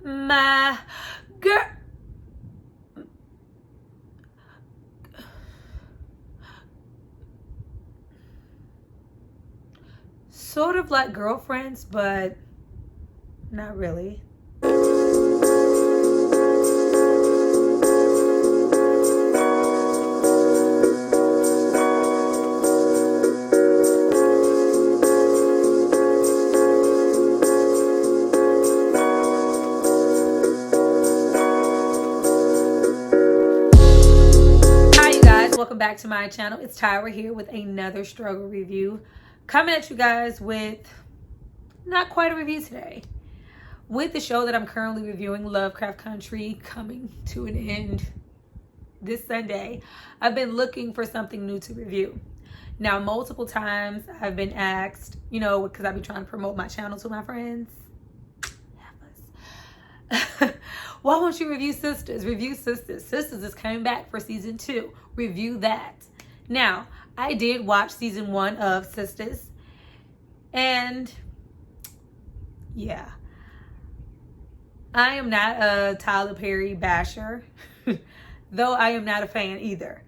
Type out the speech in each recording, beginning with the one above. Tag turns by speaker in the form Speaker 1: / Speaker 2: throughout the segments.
Speaker 1: my girl. Sort of like girlfriends, but not really. Welcome back to my channel. It's Tyra here with another struggle review, coming at you guys with not quite a review today, with the show that I'm currently reviewing, Lovecraft Country, coming to an end this Sunday. I've been looking for something new to review. Now, multiple times I've been asked, because I've been trying to promote my channel to my friends. Why won't you review Sistas? Review Sistas. Sistas is coming back for season 2. Review that. Now, I did watch season 1 of Sistas. And yeah, I am not a Tyler Perry basher, though I am not a fan either.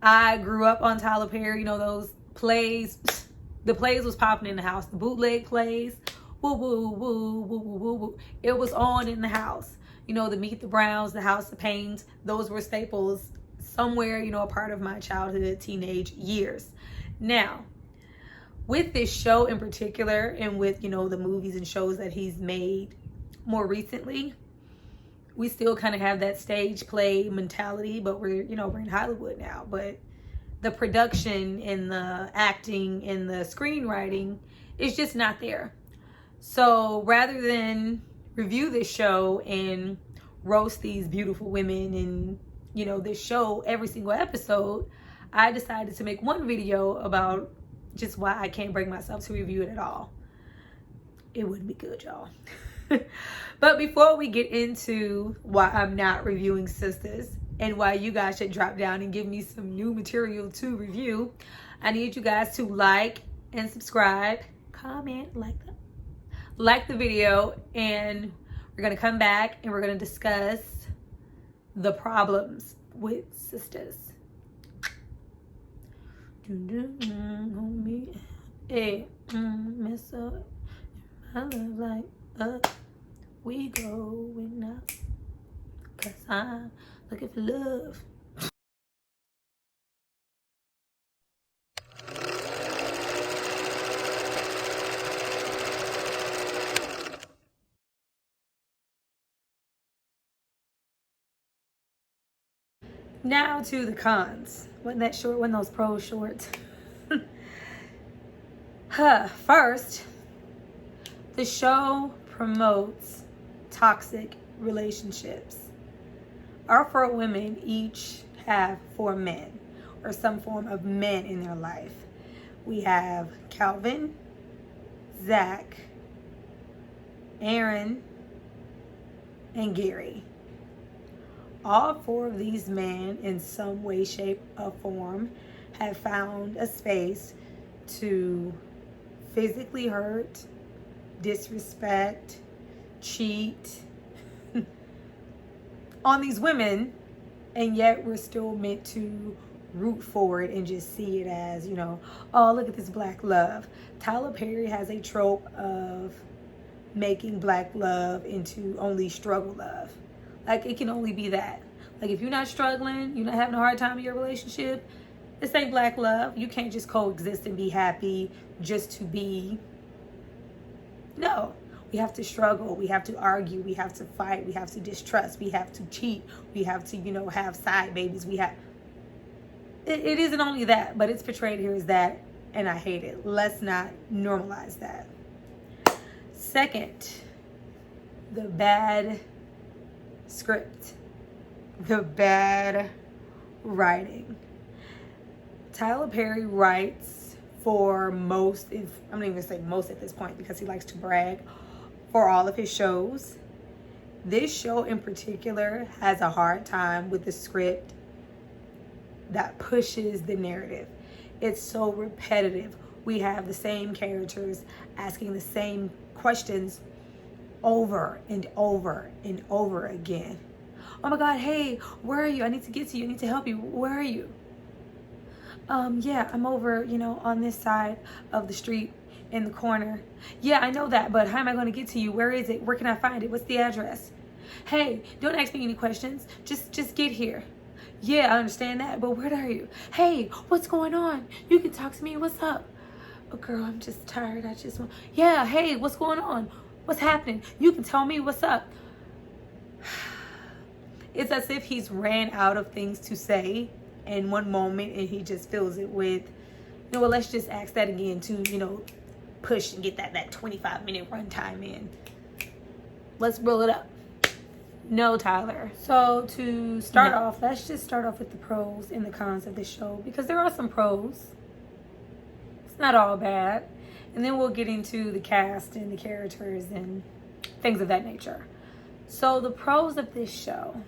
Speaker 1: I grew up on Tyler Perry, those plays. The plays was popping in the house. The bootleg plays. Woo, woo, woo, woo, woo, woo. It was on in the house. The Meet the Browns, the House of Pains, those were staples somewhere, a part of my childhood, teenage years. Now, with this show in particular, and with, the movies and shows that he's made more recently, we still kind of have that stage play mentality, but we're in Hollywood now. But the production and the acting and the screenwriting is just not there. So rather than review this show and roast these beautiful women and this show every single episode, I decided to make one video about just why I can't bring myself to review it at all. It wouldn't be good, y'all. But before we get into why I'm not reviewing Sistas and why you guys should drop down and give me some new material to review, I need you guys to like and subscribe, comment, like the video, and we're going to come back and we're going to discuss the problems with Sistas. Hey, mess up my love like up. We going up, 'cause I'm looking for love. Now to the cons. Wasn't that short? Wasn't those pros short? First, the show promotes toxic relationships. Our 4 women each have 4 men or some form of men in their life. We have Calvin, Zach, Aaron, and Gary. All 4 of these men, in some way, shape, or form, have found a space to physically hurt, disrespect, cheat on these women, and yet we're still meant to root for it and just see it as, oh, look at this black love. Tyler Perry has a trope of making black love into only struggle love. Like, it can only be that. Like, if you're not struggling, you're not having a hard time in your relationship, this ain't black love. You can't just coexist and be happy just to be. No. We have to struggle. We have to argue. We have to fight. We have to distrust. We have to cheat. We have to, have side babies. It isn't only that, but it's portrayed here as that, and I hate it. Let's not normalize that. Second, the bad script, the bad writing. Tyler Perry writes for most, I'm not even gonna say most at this point because he likes to brag, for all of his shows. This show in particular has a hard time with the script that pushes the narrative. It's so repetitive. We have the same characters asking the same questions over and over and over again. Oh my God, hey, where are you? I need to get to you. I need to help you. Where are you? Yeah, I'm over, on this side of the street in the corner. Yeah, I know that, but how am I going to get to you? Where is it? Where can I find it? What's the address? Hey, don't ask me any questions. Just get here. Yeah, I understand that, but where are you? Hey, what's going on? You can talk to me. What's up? Oh, girl, I'm just tired. I just want... Yeah, hey, what's going on? What's happening? You can tell me what's up. It's as if he's ran out of things to say in one moment and he just fills it with, well, let's just ask that again to, push and get that 25-minute runtime in. Let's roll it up. No, Tyler. So to start off, let's just start off with the pros and the cons of this show, because there are some pros. It's not all bad. And then we'll get into the cast and the characters and things of that nature. So the pros of this show,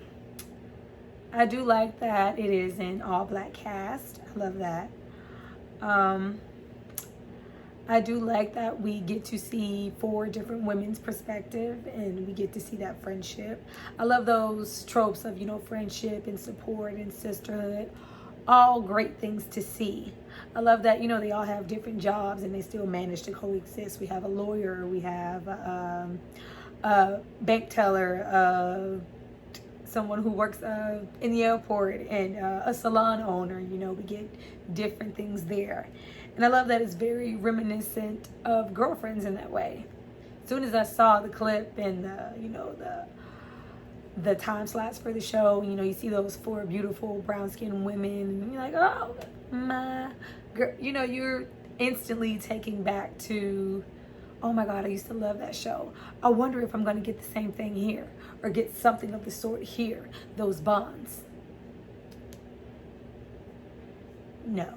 Speaker 1: I do like that it is an all-black cast. I love that. I do like that we get to see 4 different women's perspective and we get to see that friendship. I love those tropes of, friendship and support and sisterhood. All great things to see. I love that, they all have different jobs and they still manage to coexist. We have a lawyer, we have a bank teller, someone who works in the airport, and a salon owner. We get different things there. And I love that it's very reminiscent of Girlfriends in that way. As soon as I saw the clip and the time slots for the show, you see those 4 beautiful brown-skinned women, and you're like, oh my girl, you're instantly taking back to, oh my God, I used to love that show. I wonder if I'm going to get the same thing here or get something of the sort here. Those bonds. No.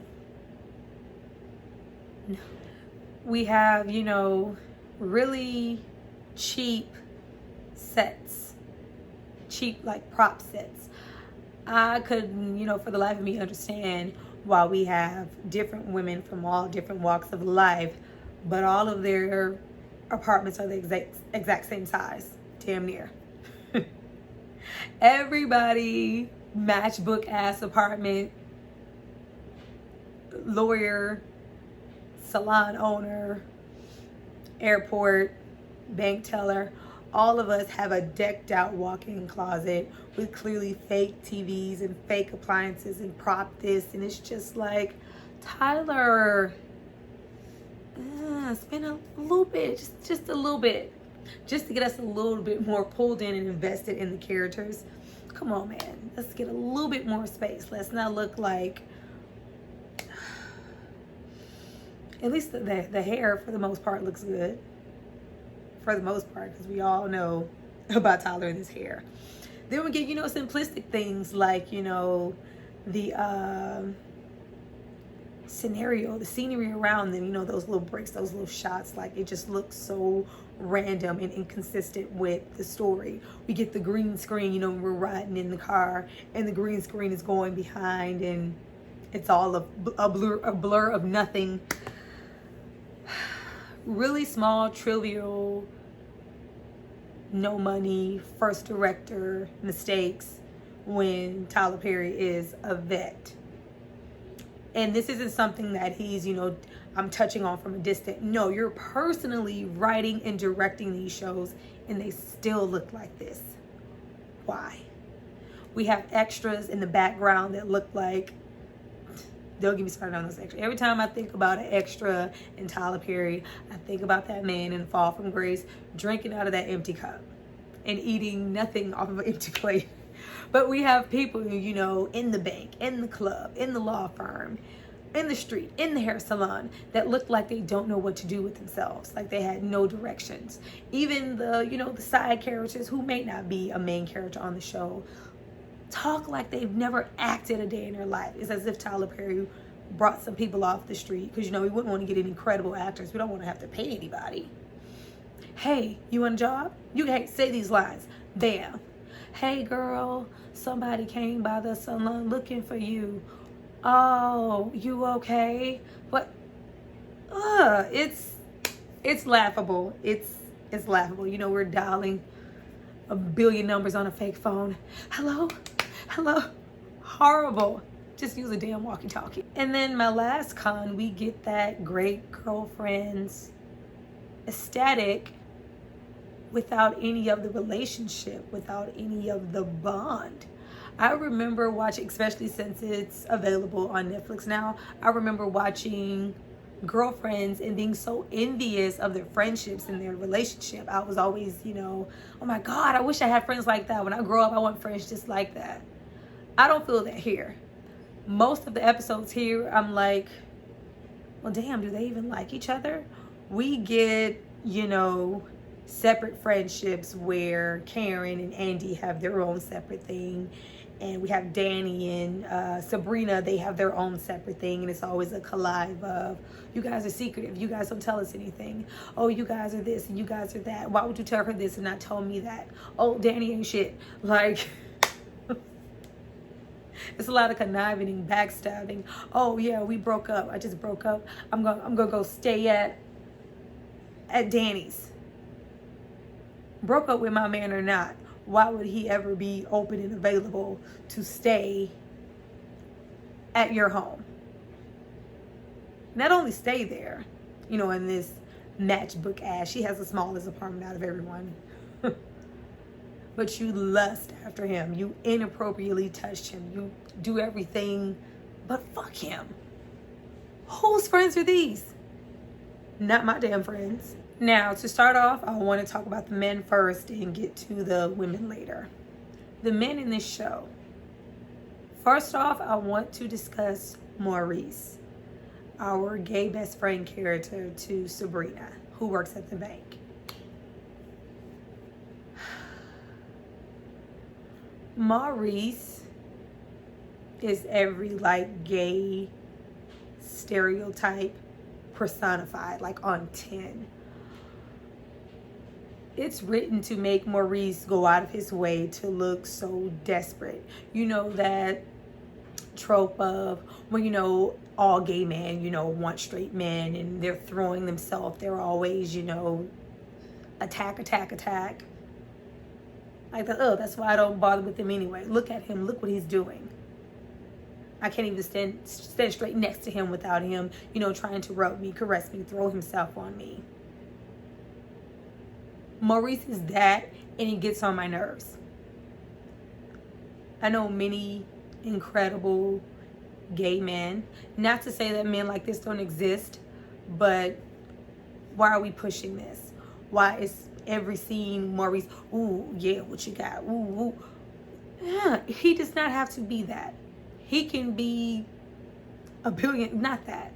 Speaker 1: We have, really cheap sets. Cheap, like, prop sets. I couldn't, for the life of me understand why we have different women from all different walks of life, but all of their apartments are the exact same size. Damn near. Everybody, matchbook-ass apartment, lawyer, salon owner, airport, bank teller, all of us have a decked out walk-in closet with clearly fake TVs and fake appliances and prop this, and it's just like, Tyler, spend a little bit, just a little bit, just to get us a little bit more pulled in and invested in the characters. Come on, man, let's get a little bit more space. Let's not look like, at least the hair for the most part looks good. For the most part, because we all know about Tyler and his hair. Then we get, simplistic things like, the scenario, the scenery around them, those little breaks, those little shots, like it just looks so random and inconsistent with the story. We get the green screen, when we're riding in the car and the green screen is going behind and it's all a blur of nothing. Really small, trivial, no money, first director mistakes when Tyler Perry is a vet. And this isn't something that he's, I'm touching on from a distance. No, you're personally writing and directing these shows and they still look like this. Why? We have extras in the background that look like, don't get me started on those extras. Every time I think about an extra in Tyler Perry, I think about that man in Fall from Grace drinking out of that empty cup and eating nothing off of an empty plate. But we have people who, in the bank, in the club, in the law firm, in the street, in the hair salon, that look like they don't know what to do with themselves, like they had no directions. Even the, the side characters who may not be a main character on the show talk like they've never acted a day in their life. It's as if Tyler Perry brought some people off the street, because we wouldn't want to get any credible actors. We don't want to have to pay anybody. Hey, you want a job? You can say these lines. Bam. Hey girl, somebody came by the salon looking for you. Oh, you okay? What? It's laughable. It's It's laughable. You know, we're dialing a billion numbers on a fake phone. Hello? Hello? Horrible. Just use a damn walkie-talkie. And then my last con, we get that great girlfriend's aesthetic without any of the relationship, without any of the bond. I remember watching, especially since it's available on Netflix now, I remember watching girlfriends and being so envious of their friendships and their relationship. I was always, you know, oh my God, I wish I had friends like that. When I grow up, I want friends just like that. I don't feel that here. Most of the episodes here, I'm like, well, damn, do they even like each other? We get, you know, separate friendships where Karen and Andy have their own separate thing. And we have Danny and Sabrina, they have their own separate thing. And it's always a collide of, you guys are secretive. You guys don't tell us anything. Oh, you guys are this and you guys are that. Why would you tell her this and not tell me that? Oh, Danny ain't shit. Like, it's a lot of conniving and backstabbing. Oh yeah, we broke up. I just broke up. I'm gonna go stay at Danny's. Broke up with my man or not, why would he ever be open and available to stay at your home? Not only stay there, you know, in this matchbook ass, she has the smallest apartment out of everyone. But you lust after him. You inappropriately touched him. You do everything but fuck him. Whose friends are these? Not my damn friends. Now, to start off, I want to talk about the men first and get to the women later. The men in this show. First off, I want to discuss Maurice, our gay best friend character to Sabrina, who works at the bank. Maurice is every like gay stereotype personified, like on 10. It's written to make Maurice go out of his way to look so desperate. You know, that trope of, well, you know, all gay men, you know, want straight men and they're throwing themselves. They're always, you know, attack. Like, oh, that's why I don't bother with him anyway. Look at him. Look what he's doing. I can't even stand straight next to him without him, you know, trying to rub me, caress me, throw himself on me. Maurice is that, and he gets on my nerves. I know many incredible gay men. Not to say that men like this don't exist, but why are we pushing this? Why is every scene Maurice, ooh, yeah, what you got? Ooh, ooh. Yeah, he does not have to be that. He can be a billion, not that.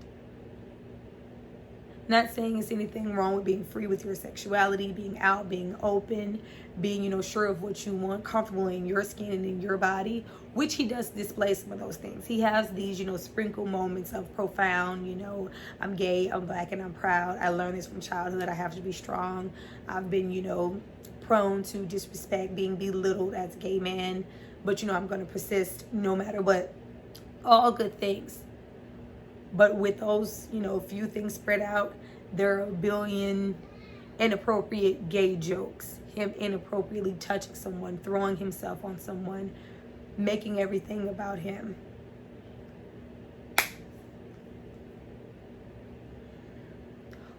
Speaker 1: Not saying it's anything wrong with being free with your sexuality, being out, being open, being, you know, sure of what you want, comfortable in your skin and in your body, which he does display some of those things. He has these, you know, sprinkle moments of profound, you know, I'm gay, I'm black, and I'm proud. I learned this from childhood. I have to be strong. I've been, you know, prone to disrespect, being belittled as a gay man, but, you know, I'm going to persist no matter what. All good things. But with those, you know, few things spread out, there are a billion inappropriate gay jokes. Him inappropriately touching someone, throwing himself on someone, making everything about him.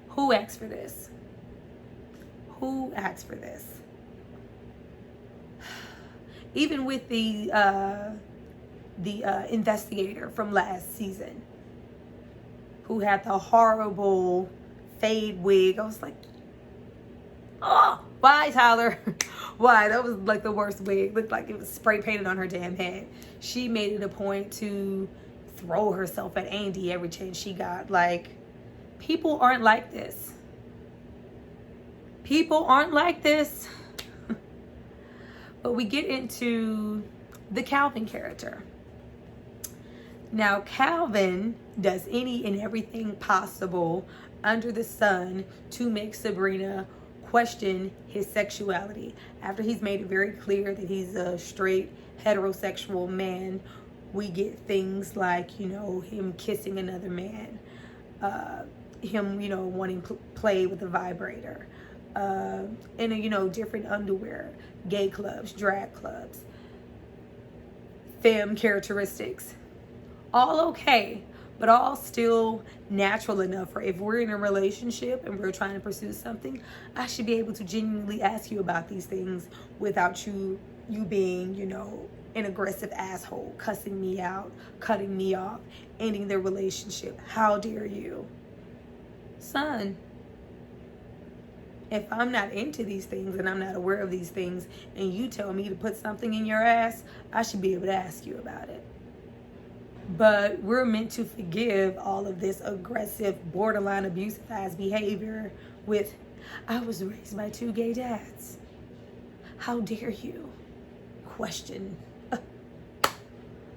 Speaker 1: Who asked for this? Who asked for this? Even with the investigator from last season, who had the horrible fade wig. I was like, oh, why, Tyler? Why? That was like the worst wig. It looked like it was spray painted on her damn head. She made it a point to throw herself at Andy every chance she got. Like, people aren't like this. People aren't like this. But we get into the Calvin character. Now, Calvin does any and everything possible under the sun to make Sabrina question his sexuality. After he's made it very clear that he's a straight heterosexual man, we get things like, you know, him kissing another man, him, you know, wanting to play with a vibrator, in a, you know, different underwear, gay clubs, drag clubs, femme characteristics. All okay, but all still natural enough for if we're in a relationship and we're trying to pursue something, I should be able to genuinely ask you about these things without you being, you know, an aggressive asshole, cussing me out, cutting me off, ending the relationship. How dare you? Son, if I'm not into these things and I'm not aware of these things and you tell me to put something in your ass, I should be able to ask you about it. But we're meant to forgive all of this aggressive, borderline abusive ass behavior with, I was raised by 2 gay dads. How dare you question?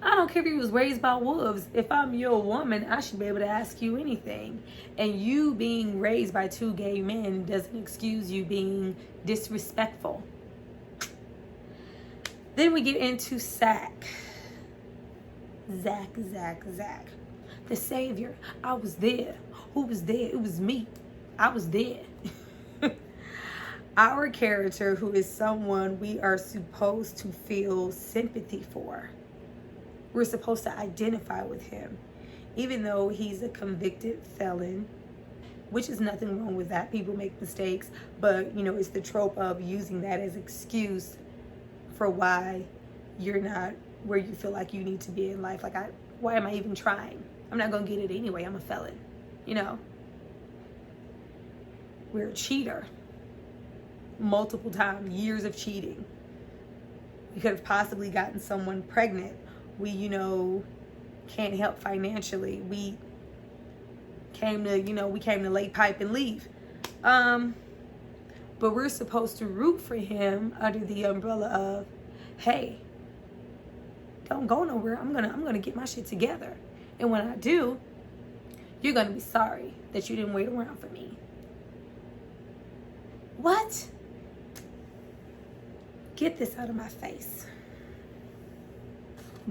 Speaker 1: I don't care if you was raised by wolves. If I'm your woman, I should be able to ask you anything. And you being raised by 2 gay men doesn't excuse you being disrespectful. Then we get into Zach. Zach. The savior. I was there. Who was there? It was me. I was there. Our character, who is someone we are supposed to feel sympathy for. We're supposed to identify with him, even though he's a convicted felon, which is nothing wrong with that. People make mistakes, but you know, it's the trope of using that as excuse for why you're not where you feel like you need to be in life. Like, why am I even trying? I'm not gonna get it anyway. I'm a felon, you know. We're a cheater. Multiple times, years of cheating. We could have possibly gotten someone pregnant. We, you know, can't help financially. We came to lay pipe and leave. But we're supposed to root for him under the umbrella of, hey, don't go nowhere. I'm gonna get my shit together. And when I do, you're gonna be sorry that you didn't wait around for me. What? Get this out of my face.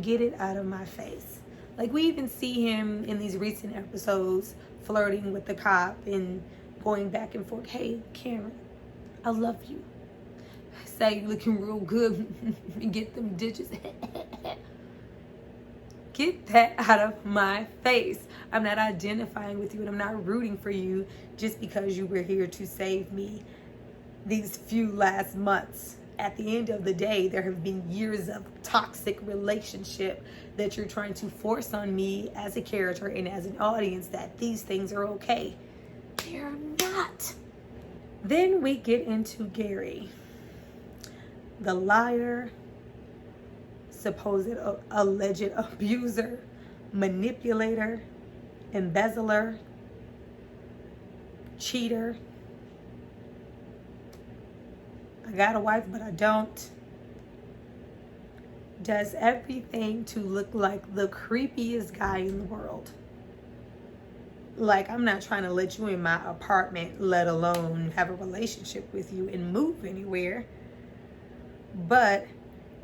Speaker 1: Get it out of my face. Like, we even see him in these recent episodes flirting with the cop and going back and forth. Hey, Karen, I love you. Say you looking real good and get them digits. Get that out of my face. I'm not identifying with you and I'm not rooting for you just because you were here to save me these few last months. At the end of the day, there have been years of toxic relationship that you're trying to force on me as a character and as an audience that these things are okay. They're not. Then we get into Gary, the liar, supposed alleged abuser, manipulator, embezzler, cheater. I got a wife, but I don't. Does everything to look like the creepiest guy in the world. Like, I'm not trying to let you in my apartment, let alone have a relationship with you and move anywhere. But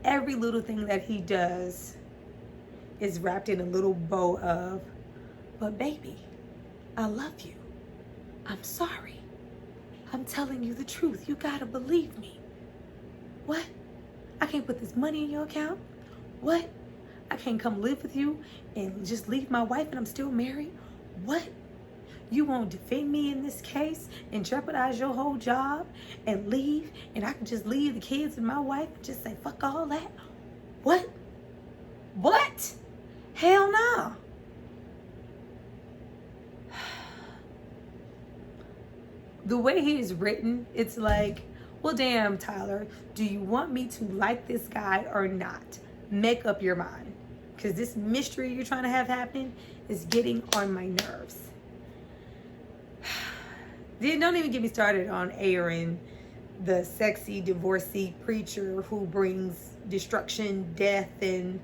Speaker 1: every little thing that he does is wrapped in a little bow of, but baby, I love you. I'm sorry. I'm telling you the truth. You gotta believe me. What? I can't put this money in your account? What? I can't come live with you and just leave my wife and I'm still married? What? You won't defend me in this case and jeopardize your whole job and leave, and I can just leave the kids and my wife and just say, fuck all that? What? What? Hell no. The way he is written, it's like, well, damn, Tyler, do you want me to like this guy or not? Make up your mind. Because this mystery you're trying to have happen is getting on my nerves. Don't even get me started on Aaron, the sexy divorcee preacher who brings destruction, death, and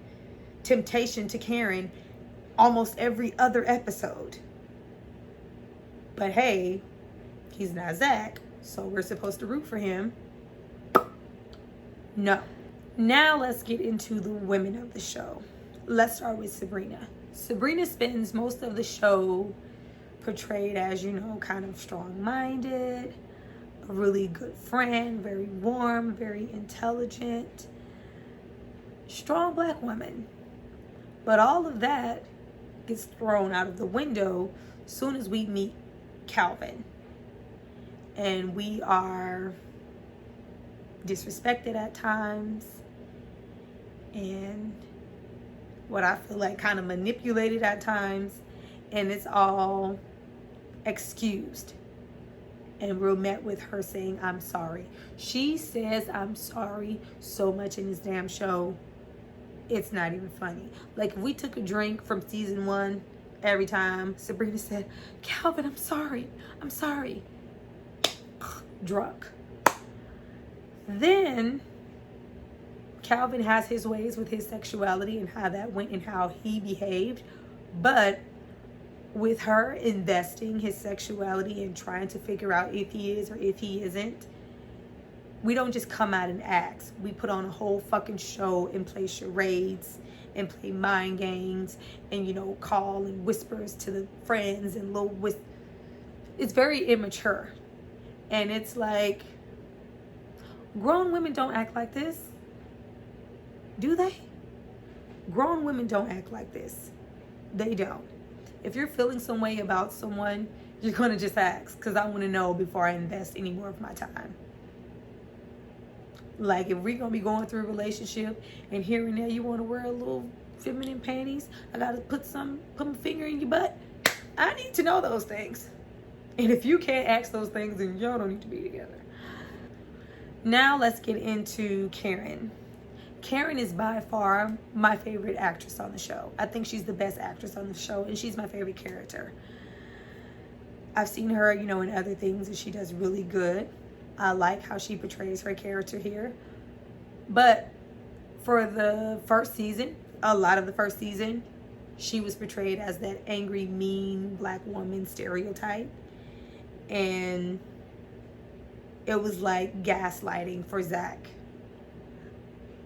Speaker 1: temptation to Karen almost every other episode. But hey, he's not Zach, so we're supposed to root for him. No. Now let's get into the women of the show. Let's start with Sabrina. Sabrina spends most of the show portrayed as, kind of strong-minded, a really good friend, very warm, very intelligent, strong black woman. But all of that gets thrown out of the window soon as we meet Calvin. And we are disrespected at times, and what I feel like kind of manipulated at times, and it's all excused. And we're met with her saying, I'm sorry. She says I'm sorry so much in this damn show, it's not even funny. Like, if we took a drink from season 1, every time Sabrina said, Calvin, I'm sorry, drunk. Then Calvin has his ways with his sexuality and how that went and how he behaved. But with her investing his sexuality and trying to figure out if he is or if he isn't, we don't just come out and ask. We put on a whole fucking show and play charades and play mind games and, you know, call and whispers to the friends and little it's very immature. And it's like, grown women don't act like this. Do they? Grown women don't act like this. They don't. If you're feeling some way about someone, you're going to just ask, because I want to know before I invest any more of my time. Like, if we're going to be going through a relationship and here and there you want to wear a little feminine panties, I got to put my finger in your butt. I need to know those things. And if you can't ask those things, then y'all don't need to be together. Now let's get into Karen. Karen is by far my favorite actress on the show. I think she's the best actress on the show, and she's my favorite character. I've seen her, you know, in other things, and she does really good. I like how she portrays her character here. But for the first season, a lot of the first season, she was portrayed as that angry, mean black woman stereotype. And it was like gaslighting for Zach.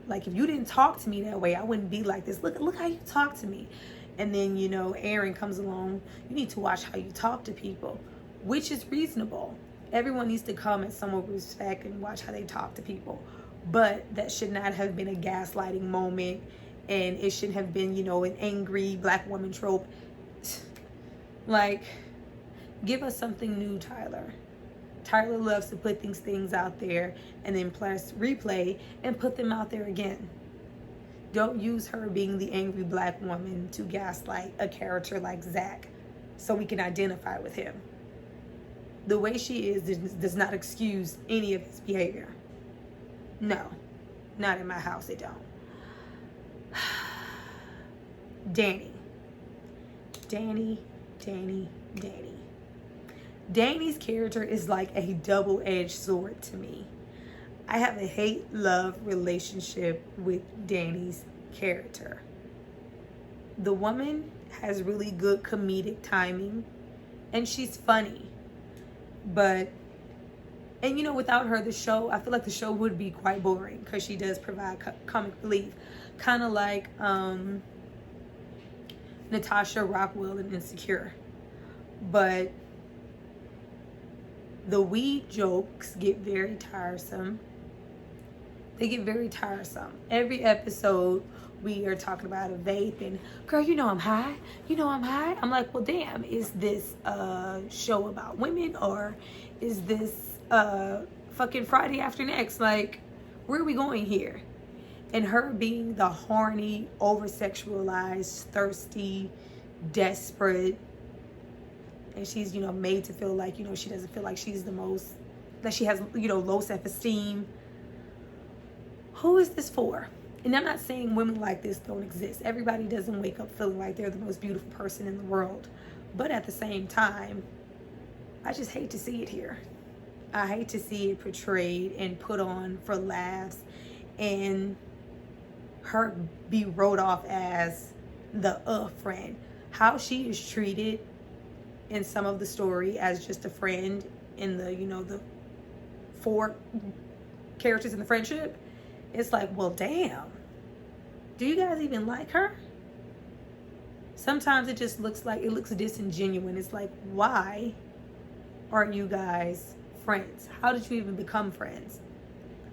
Speaker 1: Like, if you didn't talk to me that way, I wouldn't be like this. Look how you talk to me. And then, you know, Aaron comes along. You need to watch how you talk to people, which is reasonable. Everyone needs to come at someone with respect and watch how they talk to people. But that should not have been a gaslighting moment. And it shouldn't have been, you know, an angry black woman trope. Like, give us something new, Tyler. Tyler loves to put these things out there and then plus replay and put them out there again. Don't use her being the angry black woman to gaslight a character like Zach so we can identify with him. The way she is does not excuse any of his behavior. No, not in my house, it don't. Danny. Danny's character is like a double-edged sword to me. I have a hate-love relationship with Danny's character. The woman has really good comedic timing, and she's funny. But, and you know, without her, the show, I feel like the show would be quite boring because she does provide comic relief. Kind of like Natasha Rockwell in Insecure. But the weed jokes get very tiresome. They get very tiresome. Every episode, we are talking about a vape and, girl, you know I'm high. I'm like, well, damn, is this a show about women or is this fucking Friday After Next? Like, where are we going here? And her being the horny, over-sexualized, thirsty, desperate, and she's, you know, made to feel like, you know, she doesn't feel like she's the most, that she has, you know, low self-esteem. Who is this for? And I'm not saying women like this don't exist. Everybody doesn't wake up feeling like they're the most beautiful person in the world. But at the same time, I just hate to see it here. I hate to see it portrayed and put on for laughs and her be wrote off as the friend. How she is treated in some of the story as just a friend in the, you know, the 4 characters in the friendship, it's like, well, damn, do you guys even like her? Sometimes it just looks like, it looks disingenuous. It's like, why are you guys friends? How did you even become friends?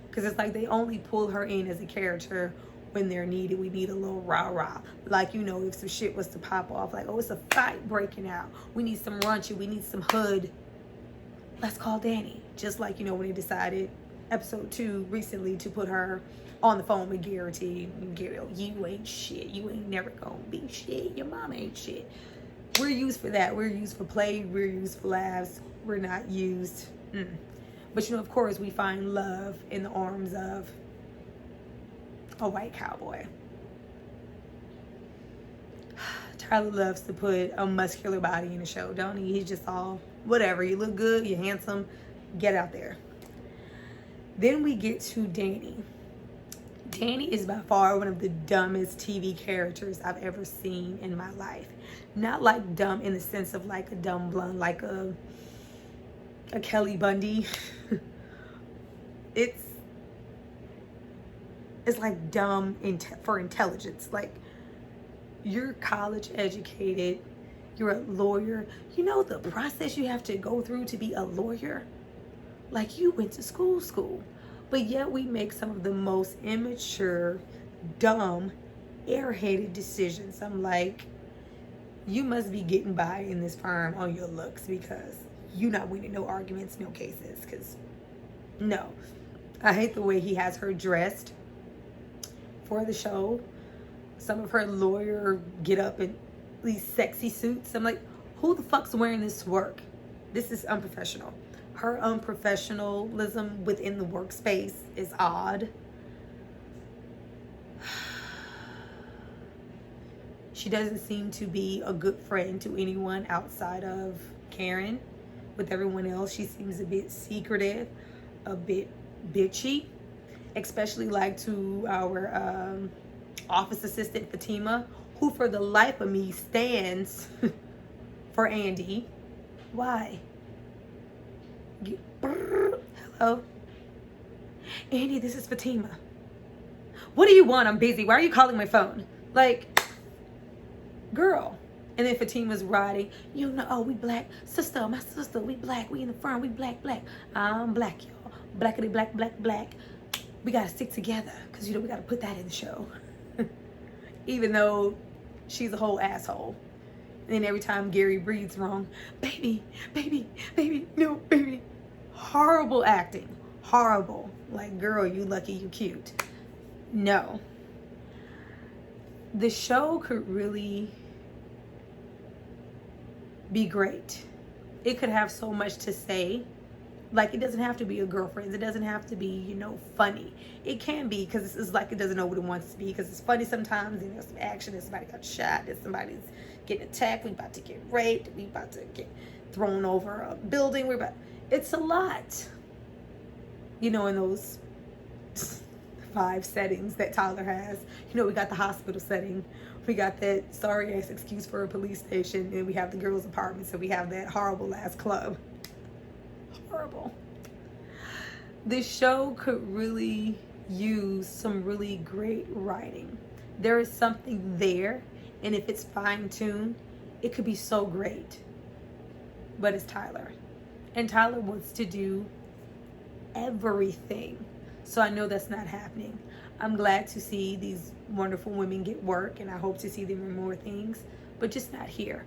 Speaker 1: Because it's like they only pull her in as a character when they're needed. We need a little rah-rah. Like, you know, if some shit was to pop off, like, oh, it's a fight breaking out. We need some raunchy. We need some hood. Let's call Danny. Just like, you know, when they decided episode 2 recently to put her on the phone with Garrity. Gary, you ain't shit. You ain't never gonna be shit. Your mom ain't shit. We're used for that. We're used for play. We're used for laughs. We're not used. But, you know, of course, we find love in the arms of a white cowboy. Tyler loves to put a muscular body in the show, don't he? He's just all, whatever. You look good. You're handsome. Get out there. Then we get to Danny. Danny is by far one of the dumbest TV characters I've ever seen in my life. Not like dumb in the sense of like a dumb blonde, like a Kelly Bundy. It's like dumb for intelligence. Like, you're college educated, you're a lawyer. You know the process you have to go through to be a lawyer? Like, you went to school. But yet we make some of the most immature, dumb, airheaded decisions. I'm like, you must be getting by in this firm on your looks, because you're not winning no arguments, no cases. Because, no. I hate the way he has her dressed for the show. Some of her lawyer get up in these sexy suits. I'm like, who the fuck's wearing this to work? This is unprofessional. Her unprofessionalism within the workspace is odd. She doesn't seem to be a good friend to anyone outside of Karen. With everyone else, she seems a bit secretive, a bit bitchy, especially like to our office assistant Fatima, who for the life of me stands for Andy. Why? Hello? Andy, this is Fatima. What do you want? I'm busy. Why are you calling my phone? Like, girl. And then Fatima's riding. You know, oh, we black. Sister, my sister, we black. We in the firm. We black. I'm black, y'all. Blackity black, black. We got to stick together. Because, you know, we got to put that in the show. Even though she's a whole asshole. And then every time Gary breathes wrong, baby, no, baby. Horrible acting. Horrible. Like, girl, you lucky you cute. No. The show could really be great. It could have so much to say. Like, it doesn't have to be a girlfriend. It doesn't have to be, you know, funny. It can be, because it's like it doesn't know what it wants to be, because it's funny sometimes, and there's some action, and somebody got shot, and somebody's getting attacked, we about to get raped, we about to get thrown over a building, it's a lot. You know, in those 5 settings that Tyler has. You know, we got the hospital setting, we got that sorry ass excuse for a police station, and we have the girls' apartment, so we have that horrible ass club. Horrible. This show could really use some really great writing. There is something there, and if it's fine-tuned, it could be so great. But it's Tyler. And Tyler wants to do everything. So I know that's not happening. I'm glad to see these wonderful women get work, and I hope to see them in more things, but just not here.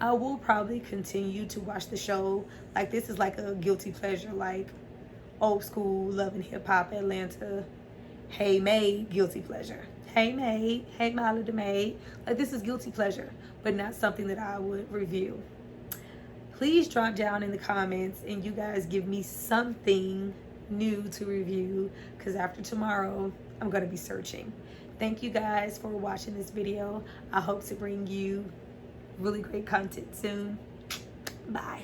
Speaker 1: I will probably continue to watch the show. Like, this is like a guilty pleasure, like old school Love and Hip Hop Atlanta. Hey Maid, guilty pleasure. Hey Maid, hey Molly the Maid. Like, this is guilty pleasure, but not something that I would review. Please drop down in the comments and you guys give me something new to review, because after tomorrow I'm going to be searching. Thank you guys for watching this video. I hope to bring you really great content soon. Bye.